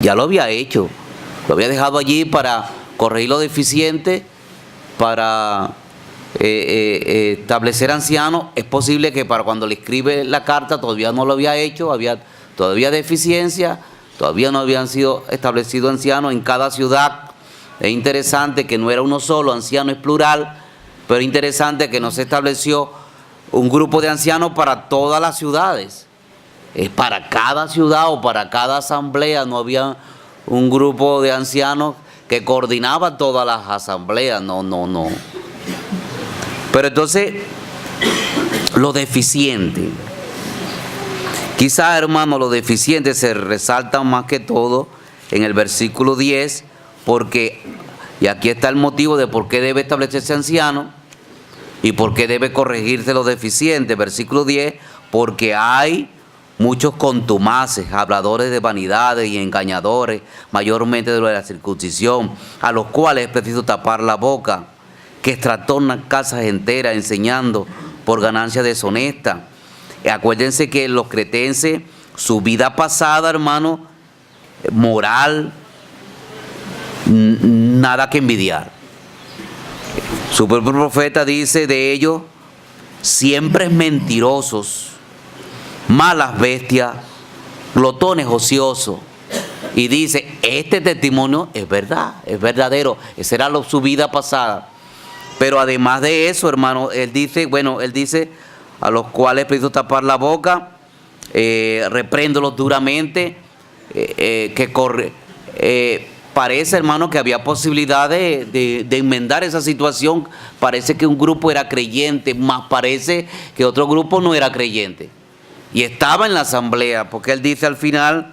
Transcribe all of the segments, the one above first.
Ya lo había hecho, lo había dejado allí para corregir lo deficiente, para establecer ancianos. Es posible que para cuando le escribe la carta todavía no lo había hecho, había todavía deficiencia, todavía no habían sido establecidos ancianos en cada ciudad. Es interesante que no era uno solo, anciano es plural, pero es interesante que no se estableció un grupo de ancianos para todas las ciudades. Es para cada ciudad o para cada asamblea, no había un grupo de ancianos que coordinaba todas las asambleas, no. Pero entonces, lo deficiente, quizá, hermano, lo deficiente se resalta más que todo en el versículo 10, porque, y aquí está el motivo de por qué debe establecerse anciano y por qué debe corregirse lo deficiente. Versículo 10, porque hay muchos contumaces, habladores de vanidades y engañadores, mayormente de lo de la circuncisión, a los cuales es preciso tapar la boca, que trastornan casas enteras enseñando por ganancia deshonesta. Acuérdense que los cretenses, su vida pasada, hermano, moral, nada que envidiar. Su propio profeta dice de ellos, siempre mentirosos, malas bestias, glotones ociosos. Y dice, este testimonio es verdad, es verdadero. Esa era su vida pasada. Pero además de eso, hermano, él dice, a los cuales preciso tapar la boca, repréndolos duramente, parece, hermano, que había posibilidad de enmendar esa situación. Parece que un grupo era creyente, más parece que otro grupo no era creyente. Y estaba en la asamblea, porque él dice al final,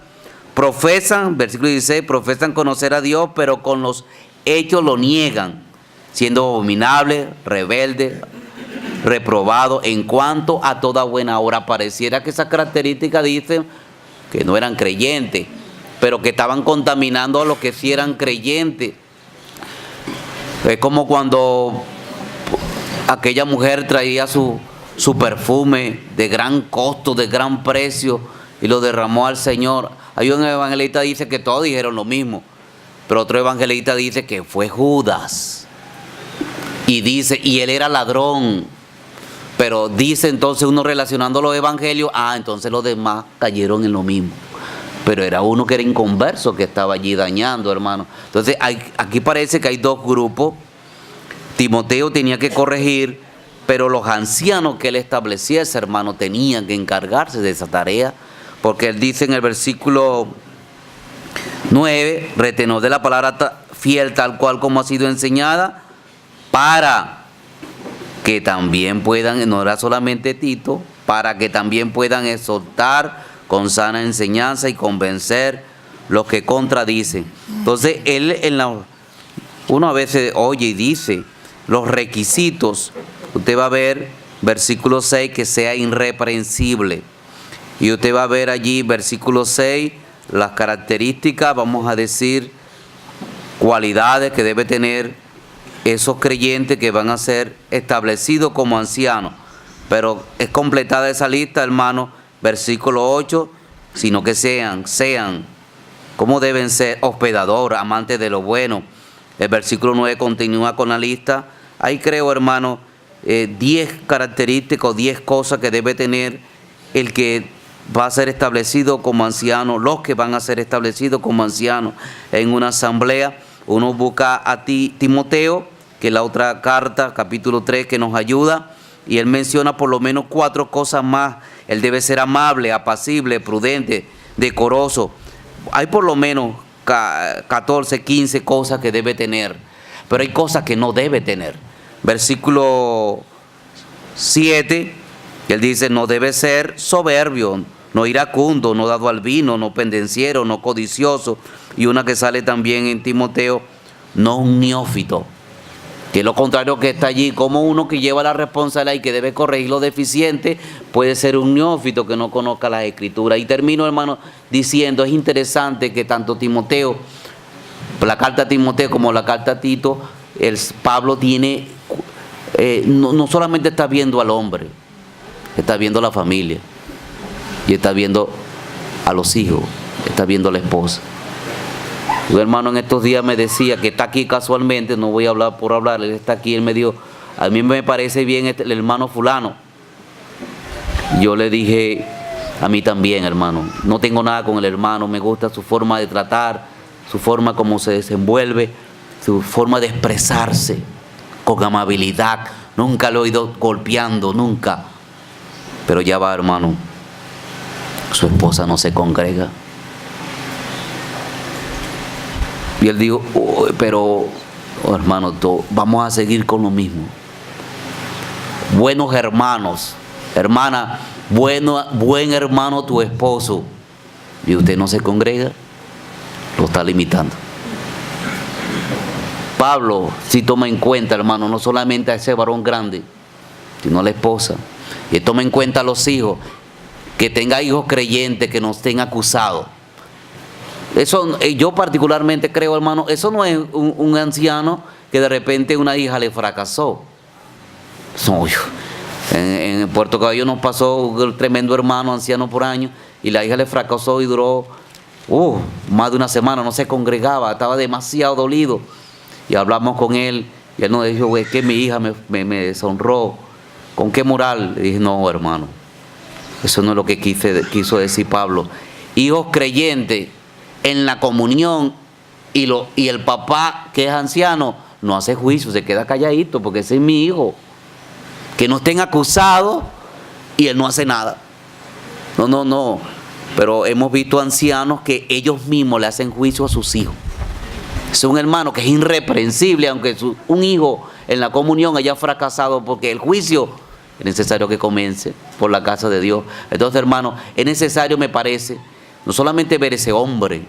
profesan, versículo 16, profesan conocer a Dios, pero con los hechos lo niegan, siendo abominables, rebeldes, reprobados en cuanto a toda buena obra. Pareciera que esas características dicen que no eran creyentes, pero que estaban contaminando a los que sí eran creyentes. Es como cuando aquella mujer traía su perfume de gran costo, de gran precio, y lo derramó al Señor. Hay un evangelista que dice que todos dijeron lo mismo, pero otro evangelista dice que fue Judas, y dice, y él era ladrón. Pero dice entonces uno relacionando los evangelios, entonces los demás cayeron en lo mismo. Pero era uno que era inconverso que estaba allí dañando, hermano. Entonces aquí parece que hay dos grupos. Timoteo tenía que corregir, pero los ancianos que él estableciese, hermano, tenían que encargarse de esa tarea, porque él dice en el versículo 9, retenor de la palabra fiel tal cual como ha sido enseñada, para que también puedan, no era solamente Tito, para que también puedan exhortar con sana enseñanza y convencer los que contradicen. Entonces, uno a veces oye y dice, los requisitos, usted va a ver, versículo 6, que sea irreprensible. Y usted va a ver allí, versículo 6, las características, vamos a decir, cualidades que debe tener esos creyentes que van a ser establecidos como ancianos. Pero es completada esa lista, hermano, versículo 8, sino que sean, como deben ser, hospedadores, amantes de lo bueno. El versículo 9 continúa con la lista. Ahí creo, hermano, 10 características, 10 cosas que debe tener el que va a ser establecido como anciano, los que van a ser establecidos como ancianos en una asamblea. Uno busca a Timoteo, que es la otra carta, capítulo 3, que nos ayuda, y él menciona por lo menos 4 cosas más. Él debe ser amable, apacible, prudente, decoroso. Hay por lo menos 14, 15 cosas que debe tener, pero hay cosas que no debe tener. Versículo 7, él dice, no debe ser soberbio, no iracundo, no dado al vino, no pendenciero, no codicioso. Y una que sale también en Timoteo, no un neófito, que es lo contrario que está allí. Como uno que lleva la responsabilidad y que debe corregir lo deficiente puede ser un neófito que no conozca las escrituras. Y termino, hermano, diciendo, es interesante que tanto Timoteo, la carta a Timoteo como la carta a Tito, Pablo tiene, no solamente está viendo al hombre, está viendo a la familia, y está viendo a los hijos, está viendo a la esposa. Un hermano en estos días me decía que está aquí casualmente, no voy a hablar por hablar, él está aquí, él me dijo, a mí me parece bien el hermano fulano. Yo le dije, a mí también, hermano, no tengo nada con el hermano, me gusta su forma de tratar, su forma como se desenvuelve, su forma de expresarse con amabilidad. Nunca lo he ido golpeando, nunca. Pero ya va, hermano, su esposa no se congrega. Y él dijo, pero hermano, vamos a seguir con lo mismo. Buenos hermanos, hermana, buen hermano tu esposo, y usted no se congrega, lo está limitando. Pablo sí toma en cuenta, hermano, no solamente a ese varón grande, sino a la esposa. Y toma en cuenta a los hijos, que tenga hijos creyentes, que no estén acusados. Eso, yo particularmente creo, hermano, eso no es un anciano que de repente una hija le fracasó. No, en Puerto Cabello nos pasó un tremendo hermano anciano por año y la hija le fracasó y duró más de una semana, no se congregaba, estaba demasiado dolido. Y hablamos con él y él nos dijo, es que mi hija me deshonró. ¿Con qué moral? Le dije, no, hermano, eso no es lo que quiso decir Pablo. Hijos creyentes en la comunión y el papá que es anciano no hace juicio, se queda calladito porque ese es mi hijo. Que no estén acusados y él no hace nada. No. Pero hemos visto ancianos que ellos mismos le hacen juicio a sus hijos. Es un hermano que es irreprensible, aunque un hijo en la comunión haya fracasado, porque el juicio es necesario que comience por la casa de Dios. Entonces, hermano, es necesario, me parece, no solamente ver ese hombre,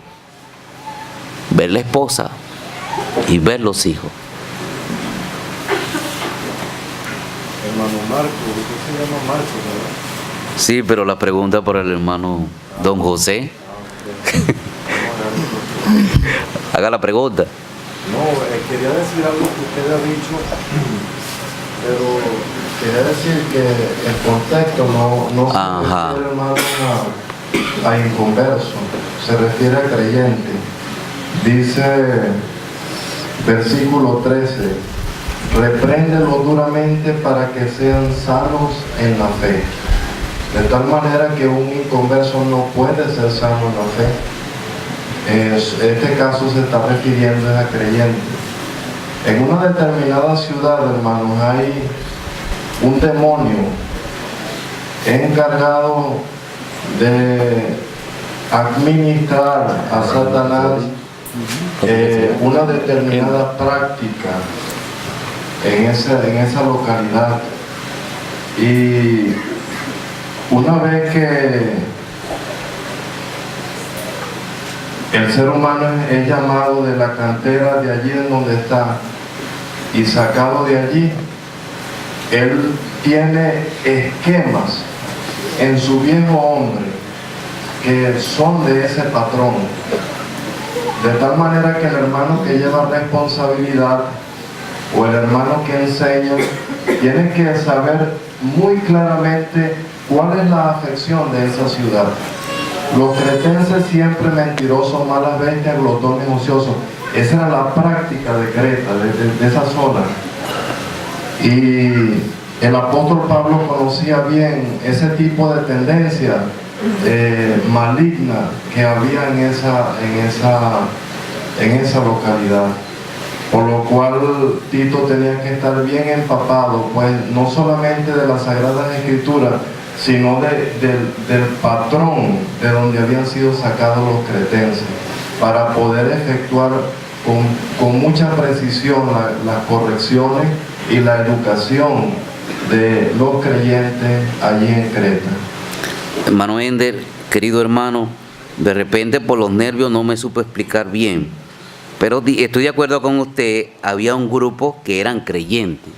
ver la esposa y ver los hijos. Hermano Marco, usted se llama Marco, ¿verdad? Sí, pero la pregunta para el hermano don José. Haga la pregunta. No, quería decir algo que usted ha dicho, pero quería decir que el contexto no se refiere, hermano, a inconverso, se refiere a creyente. Dice, versículo 13, repréndelo duramente para que sean sanos en la fe. De tal manera que un inconverso no puede ser sano en la fe. Este caso se está refiriendo a creyentes. En una determinada ciudad, hermanos, hay un demonio encargado de administrar a Satanás una determinada práctica en esa localidad. Y una vez que el ser humano es llamado de la cantera de allí en donde está y sacado de allí, él tiene esquemas en su viejo hombre que son de ese patrón, de tal manera que el hermano que lleva responsabilidad o el hermano que enseña tiene que saber muy claramente cuál es la afección de esa ciudad. Los cretenses siempre mentirosos, malas bestias, glotones, ociosos. Esa era la práctica de Creta, de esa zona. Y el apóstol Pablo conocía bien ese tipo de tendencia maligna que había en esa localidad. Por lo cual Tito tenía que estar bien empapado, pues no solamente de las Sagradas Escrituras, sino del patrón de donde habían sido sacados los cretenses, para poder efectuar con mucha precisión las correcciones y la educación de los creyentes allí en Creta. Hermano Ender, querido hermano, de repente por los nervios no me supo explicar bien, pero estoy de acuerdo con usted, había un grupo que eran creyentes.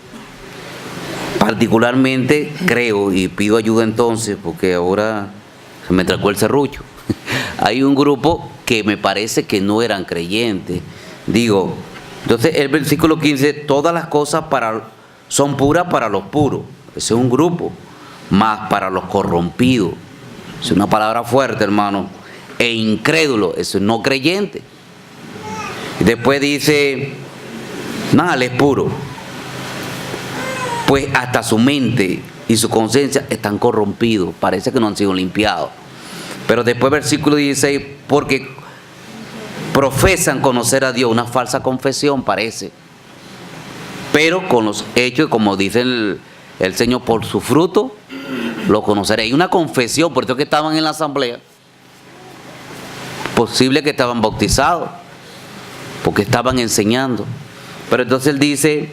Particularmente creo, y pido ayuda entonces, porque ahora se me tracó el serrucho. Hay un grupo que me parece que no eran creyentes. Digo, entonces el versículo 15, todas las cosas son puras para los puros. Ese es un grupo. Más para los corrompidos. Es una palabra fuerte, hermano. E incrédulo, eso es no creyente. Y después dice, nada, él es puro, pues hasta su mente y su conciencia están corrompidos, parece que no han sido limpiados. Pero después versículo 16, porque profesan conocer a Dios, una falsa confesión parece, pero con los hechos, como dice el Señor, por su fruto lo conoceréis. Una confesión, por eso que estaban en la asamblea, posible que estaban bautizados, porque estaban enseñando. Pero entonces él dice,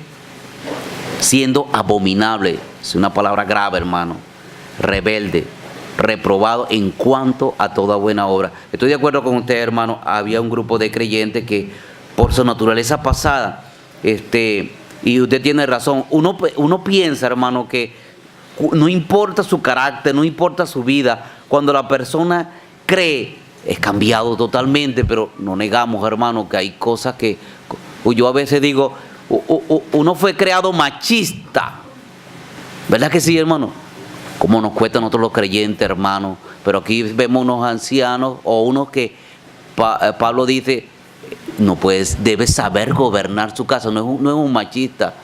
siendo abominable, es una palabra grave, hermano, rebelde, reprobado en cuanto a toda buena obra. Estoy de acuerdo con usted, hermano. Había un grupo de creyentes que por su naturaleza pasada, y usted tiene razón, uno piensa, hermano, que no importa su carácter, no importa su vida, cuando la persona cree, es cambiado totalmente. Pero no negamos, hermano, que hay cosas que yo a veces digo, uno fue creado machista, ¿verdad que sí, hermano? Como nos cuesta a nosotros los creyentes, hermano. Pero aquí vemos unos ancianos o unos que Pablo dice, debe saber gobernar su casa. No es un machista,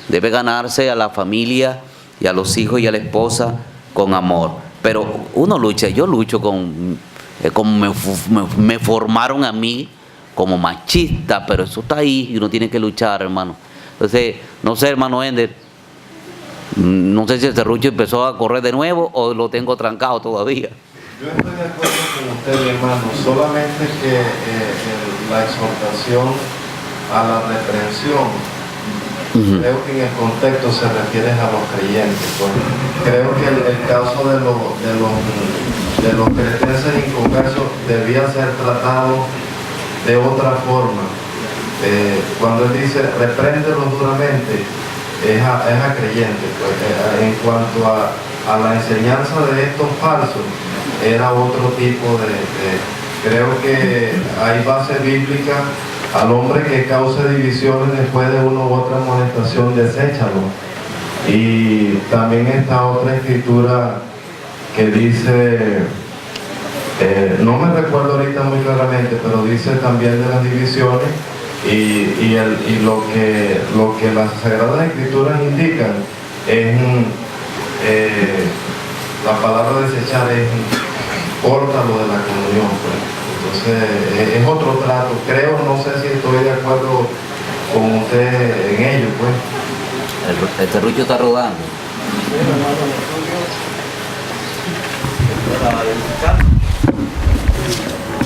debe ganarse a la familia y a los hijos y a la esposa con amor. Pero uno lucha, yo lucho como me formaron a mí como machista, pero eso está ahí y uno tiene que luchar, hermano. Entonces, no sé, hermano Ender, no sé si el serrucho empezó a correr de nuevo o lo tengo trancado todavía. Yo estoy de acuerdo con usted, mi hermano, solamente que la exhortación a la reprensión, creo que en el contexto se refiere a los creyentes. Pues. Creo que el caso de los cretenses inconversos debía ser tratado de otra forma. Cuando él dice repréndelos duramente, es a creyentes. Pues, en cuanto a la enseñanza de estos falsos, era otro tipo creo que hay base bíblica. Al hombre que cause divisiones después de una u otra amonestación, deséchalo. Y también está otra escritura que dice, no me recuerdo ahorita muy claramente, pero dice también de las divisiones y lo que las Sagradas Escrituras indican es, la palabra desechar es córtalo de la comunión, pues. Entonces es otro trato, creo, no sé si estoy de acuerdo con usted en ello, pues. El serrucho está rodando.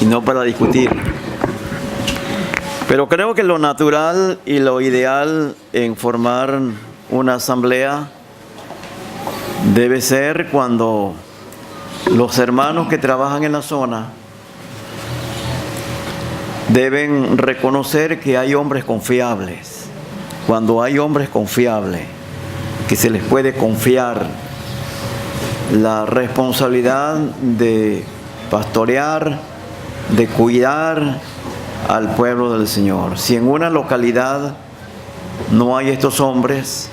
Y no para discutir. Pero creo que lo natural y lo ideal en formar una asamblea debe ser cuando los hermanos que trabajan en la zona deben reconocer que hay hombres confiables. Cuando hay hombres confiables, que se les puede confiar la responsabilidad de pastorear, de cuidar al pueblo del Señor. Si en una localidad no hay estos hombres,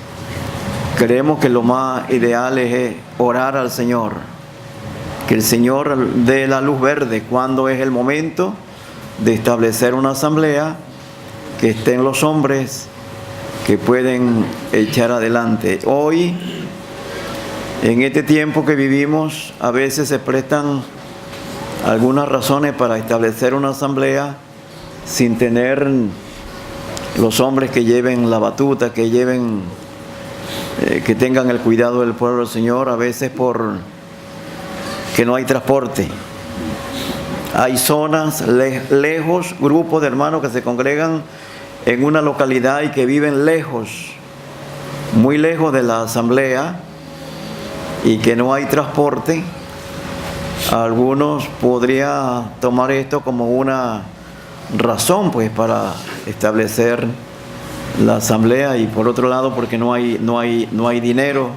creemos que lo más ideal es orar al Señor, que el Señor dé la luz verde cuando es el momento de establecer una asamblea, que estén los hombres que pueden echar adelante. Hoy, en este tiempo que vivimos, a veces se prestan algunas razones para establecer una asamblea sin tener los hombres que lleven la batuta, que tengan el cuidado del pueblo del Señor, a veces por que no hay transporte. Hay zonas lejos, grupos de hermanos que se congregan en una localidad y que viven lejos, muy lejos de la asamblea, y que no hay transporte. Algunos podrían tomar esto como una razón, pues, para establecer la asamblea, y por otro lado porque no hay dinero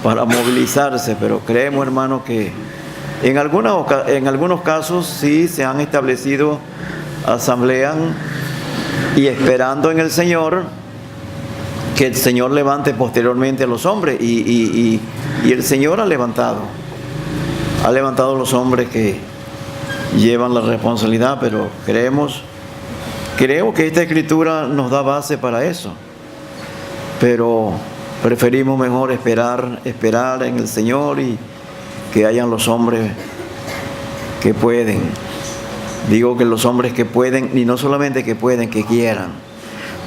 para movilizarse. Pero creemos, hermanos, que en algunos casos sí se han establecido asambleas, y esperando en el Señor que el Señor levante posteriormente a los hombres, y el Señor ha levantado los hombres que llevan la responsabilidad. Pero creemos Creo que esta escritura nos da base para eso, pero preferimos mejor esperar en el Señor y que hayan los hombres que pueden. Digo que los hombres que pueden, y no solamente que pueden, que quieran,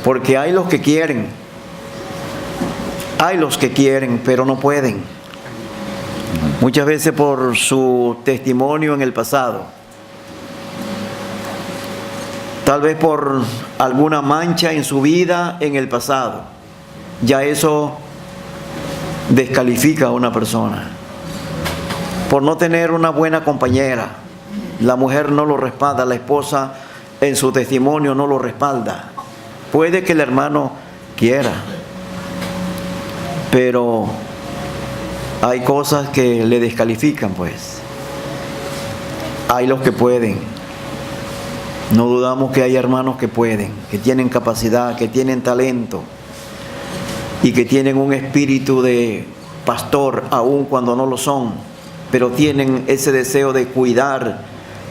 porque hay los que quieren, pero no pueden. Muchas veces por su testimonio en el pasado, tal vez por alguna mancha en su vida en el pasado, ya eso descalifica a una persona. Por no tener una buena compañera, la mujer no lo respalda, la esposa en su testimonio no lo respalda. Puede que el hermano quiera, pero hay cosas que le descalifican, pues. Hay los que pueden. No dudamos que hay hermanos que pueden, que tienen capacidad, que tienen talento y que tienen un espíritu de pastor, aun cuando no lo son, pero tienen ese deseo de cuidar,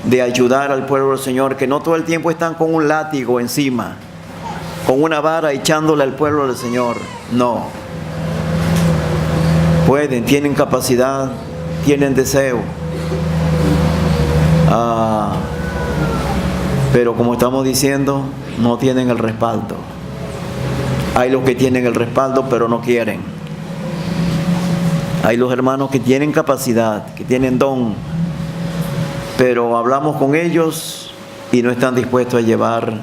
de ayudar al pueblo del Señor, que no todo el tiempo están con un látigo encima, con una vara echándole al pueblo del Señor. No. Pueden, tienen capacidad, tienen deseo. Pero como estamos diciendo, no tienen el respaldo. Hay los que tienen el respaldo, pero no quieren. Hay los hermanos que tienen capacidad, que tienen don, pero hablamos con ellos y no están dispuestos a llevar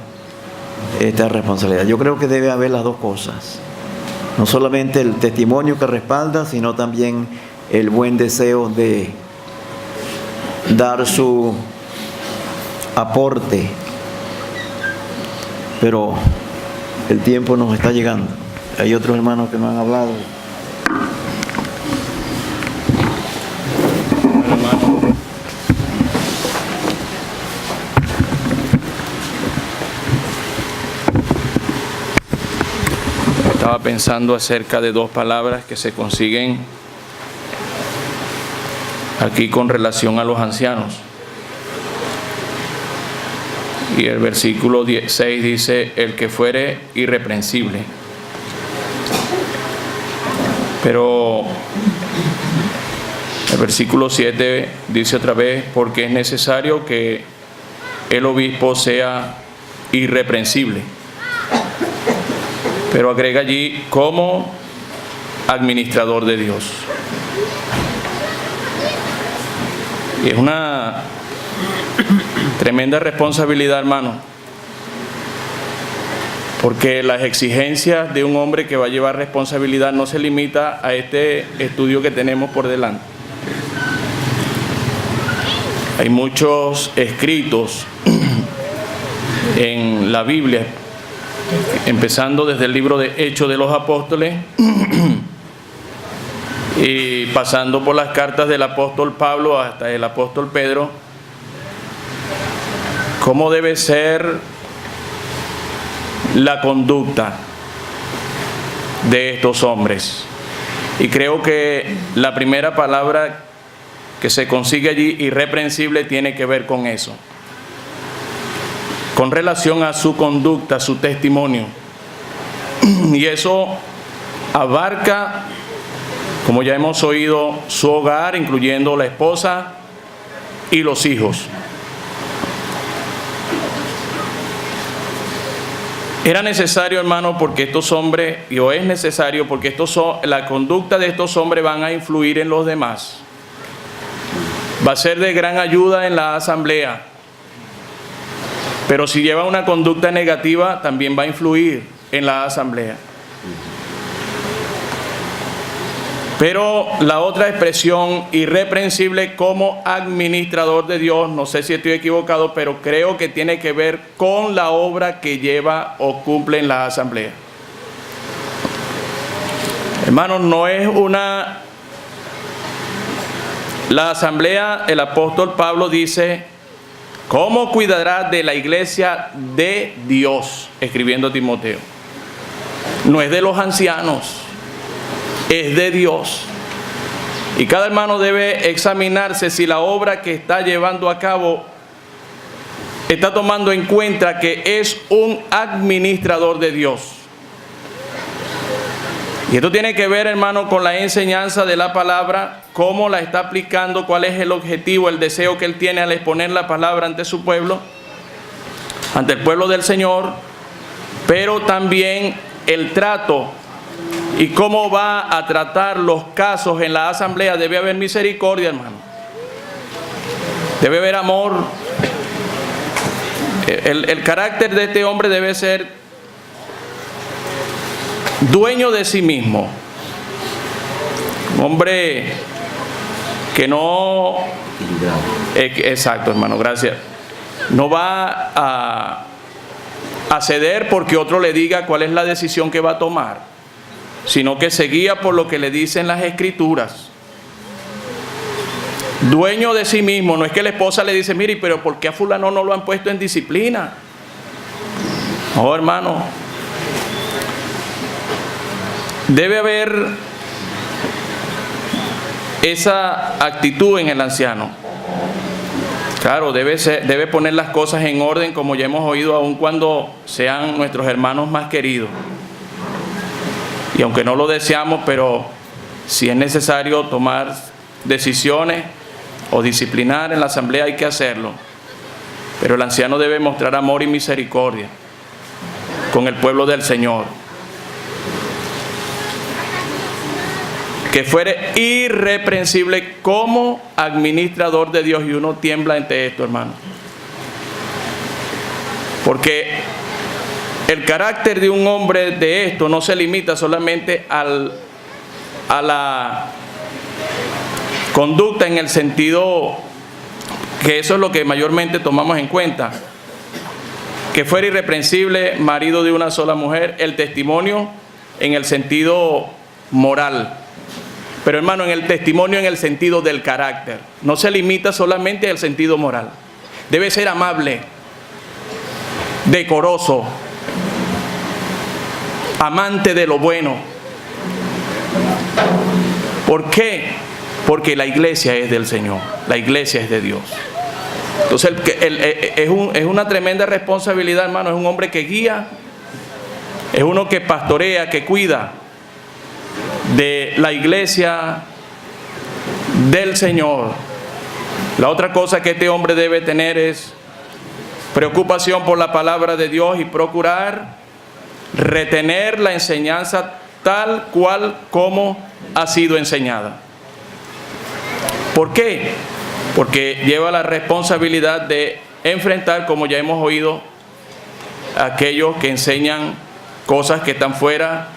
esta responsabilidad. Yo creo que debe haber las dos cosas. No solamente el testimonio que respalda, sino también el buen deseo de dar su aporte. Pero el tiempo nos está llegando. Hay otros hermanos que no han hablado. Estaba pensando acerca de dos palabras que se consiguen aquí con relación a los ancianos. Y el versículo 6 dice, el que fuere irreprensible. Pero el versículo 7 dice otra vez, porque es necesario que el obispo sea irreprensible. Pero agrega allí, como administrador de Dios. Y es una tremenda responsabilidad, hermano, porque las exigencias de un hombre que va a llevar responsabilidad no se limita a este estudio que tenemos por delante. Hay muchos escritos en la Biblia, empezando desde el libro de Hechos de los Apóstoles y pasando por las cartas del apóstol Pablo hasta el apóstol Pedro, cómo debe ser la conducta de estos hombres. Y creo que la primera palabra que se consigue allí, irreprensible, tiene que ver con eso, con relación a su conducta, su testimonio. Y eso abarca, como ya hemos oído, su hogar, incluyendo la esposa y los hijos. Era necesario, hermano, porque estos hombres, o es necesario porque la conducta de estos hombres van a influir en los demás. Va a ser de gran ayuda en la asamblea. Pero si lleva una conducta negativa, también va a influir en la asamblea. Pero la otra expresión, irreprensible como administrador de Dios, no sé si estoy equivocado, pero creo que tiene que ver con la obra que lleva o cumple en la asamblea. Hermanos, no es la asamblea, el apóstol Pablo dice, ¿cómo cuidará de la iglesia de Dios? Escribiendo a Timoteo. No es de los ancianos, es de Dios. Y cada hermano debe examinarse si la obra que está llevando a cabo está tomando en cuenta que es un administrador de Dios. Y esto tiene que ver, hermano, con la enseñanza de la palabra, cómo la está aplicando, cuál es el objetivo, el deseo que él tiene al exponer la palabra ante su pueblo, ante el pueblo del Señor, pero también el trato y cómo va a tratar los casos en la asamblea. Debe haber misericordia, hermano. Debe haber amor. El carácter de este hombre debe ser dueño de sí mismo. Un hombre que no... Exacto, hermano, gracias. No va a ceder porque otro le diga cuál es la decisión que va a tomar, sino que se guía por lo que le dicen las Escrituras. Dueño de sí mismo. No es que la esposa le dice, mire, pero ¿por qué a fulano no lo han puesto en disciplina? No, hermano. Debe haber esa actitud en el anciano. Claro, debe poner las cosas en orden, como ya hemos oído, aun cuando sean nuestros hermanos más queridos. Y aunque no lo deseamos, pero si es necesario tomar decisiones o disciplinar en la asamblea, hay que hacerlo. Pero el anciano debe mostrar amor y misericordia con el pueblo del Señor. Que fuere irreprensible como administrador de Dios. Y uno tiembla ante esto, hermano. Porque el carácter de un hombre de esto no se limita solamente a la conducta en el sentido que eso es lo que mayormente tomamos en cuenta. Que fuera irreprensible, marido de una sola mujer, el testimonio en el sentido moral. Pero hermano, en el testimonio en el sentido del carácter. No se limita solamente al sentido moral. Debe ser amable, decoroso, amante de lo bueno. ¿Por qué? Porque la iglesia es del Señor, la iglesia es de Dios. Entonces es una tremenda responsabilidad, hermano. Es un hombre que guía, es uno que pastorea, que cuida de la iglesia del Señor. La otra cosa que este hombre debe tener es preocupación por la palabra de Dios y procurar retener la enseñanza tal cual como ha sido enseñada. ¿Por qué? Porque lleva la responsabilidad de enfrentar, como ya hemos oído, a aquellos que enseñan cosas que están fuera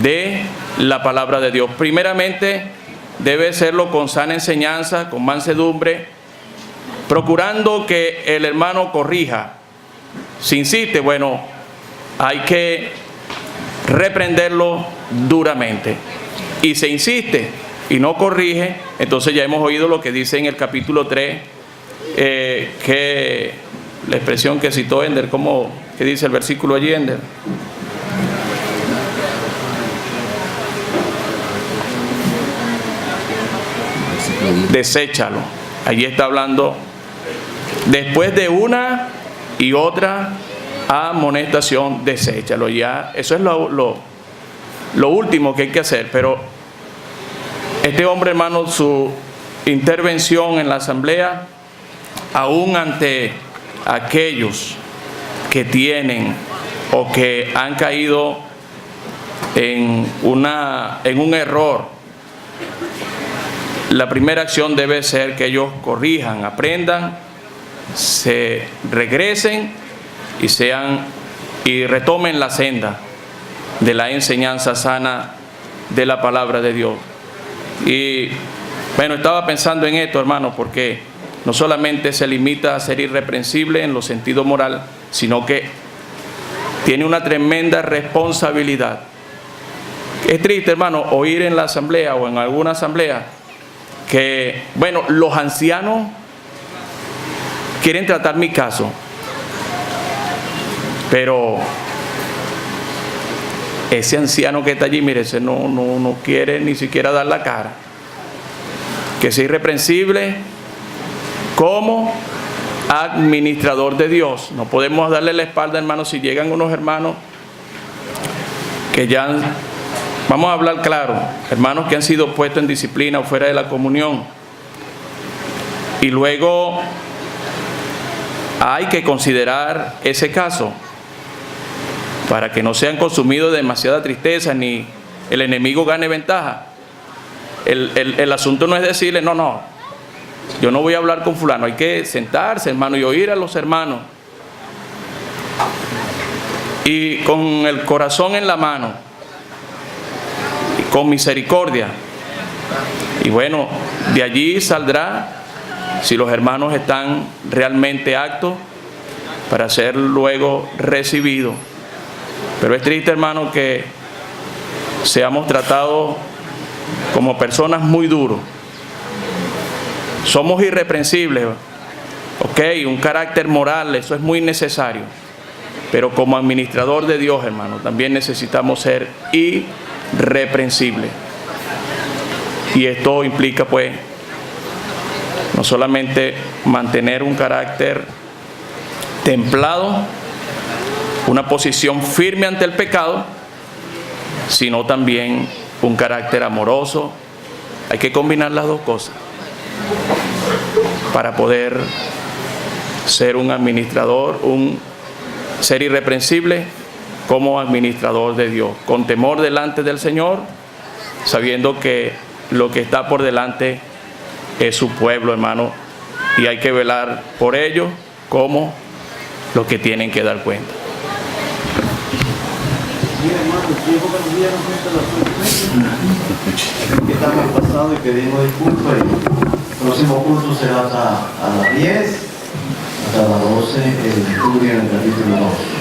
de la palabra de Dios. Primeramente, debe serlo con sana enseñanza, con mansedumbre, procurando que el hermano corrija. Si insiste, bueno, hay que reprenderlo duramente. Y se insiste y no corrige, entonces ya hemos oído lo que dice en el capítulo 3, que la expresión que citó Ender, ¿cómo que dice el versículo allí, Ender? Deséchalo. Allí está hablando después de una y otra amonestación, deséchalo. Ya, eso es lo último que hay que hacer. Pero este hombre, hermano, su intervención en la asamblea, aún ante aquellos que tienen o que han caído en un error, la primera acción debe ser que ellos corrijan, aprendan, se regresen y retomen la senda de la enseñanza sana de la palabra de Dios. Y bueno, estaba pensando en esto, hermano, porque no solamente se limita a ser irreprensible en los sentidos moral, sino que tiene una tremenda responsabilidad. Es triste, hermano, oír en la asamblea o en alguna asamblea que, bueno, los ancianos quieren tratar mi caso, pero ese anciano que está allí, mire, ese no quiere ni siquiera dar la cara. Que sea irreprensible como administrador de Dios. No podemos darle la espalda, hermanos, si llegan unos hermanos que ya, vamos a hablar claro, hermanos que han sido puestos en disciplina o fuera de la comunión. Y luego hay que considerar ese caso para que no sean consumidos de demasiada tristeza ni el enemigo gane ventaja. El asunto no es decirle, no, yo no voy a hablar con fulano. Hay que sentarse, hermano, y oír a los hermanos. Y con el corazón en la mano, y con misericordia. Y bueno, de allí saldrá si los hermanos están realmente aptos para ser luego recibidos. Pero es triste, hermano, que seamos tratados como personas muy duros. Somos irreprensibles, ok, un carácter moral, eso es muy necesario. Pero como administrador de Dios, hermano, también necesitamos ser irreprensibles. Y esto implica, pues, no solamente mantener un carácter templado, una posición firme ante el pecado, sino también un carácter amoroso. Hay que combinar las dos cosas para poder ser un administrador, ser irreprensible como administrador de Dios, con temor delante del Señor, sabiendo que lo que está por delante es su pueblo, hermano, y hay que velar por ellos como los que tienen que dar cuenta. Estamos pasados y pedimos disculpas. El próximo curso será hasta a las 10, hasta las 12, el estudio en el capítulo 2.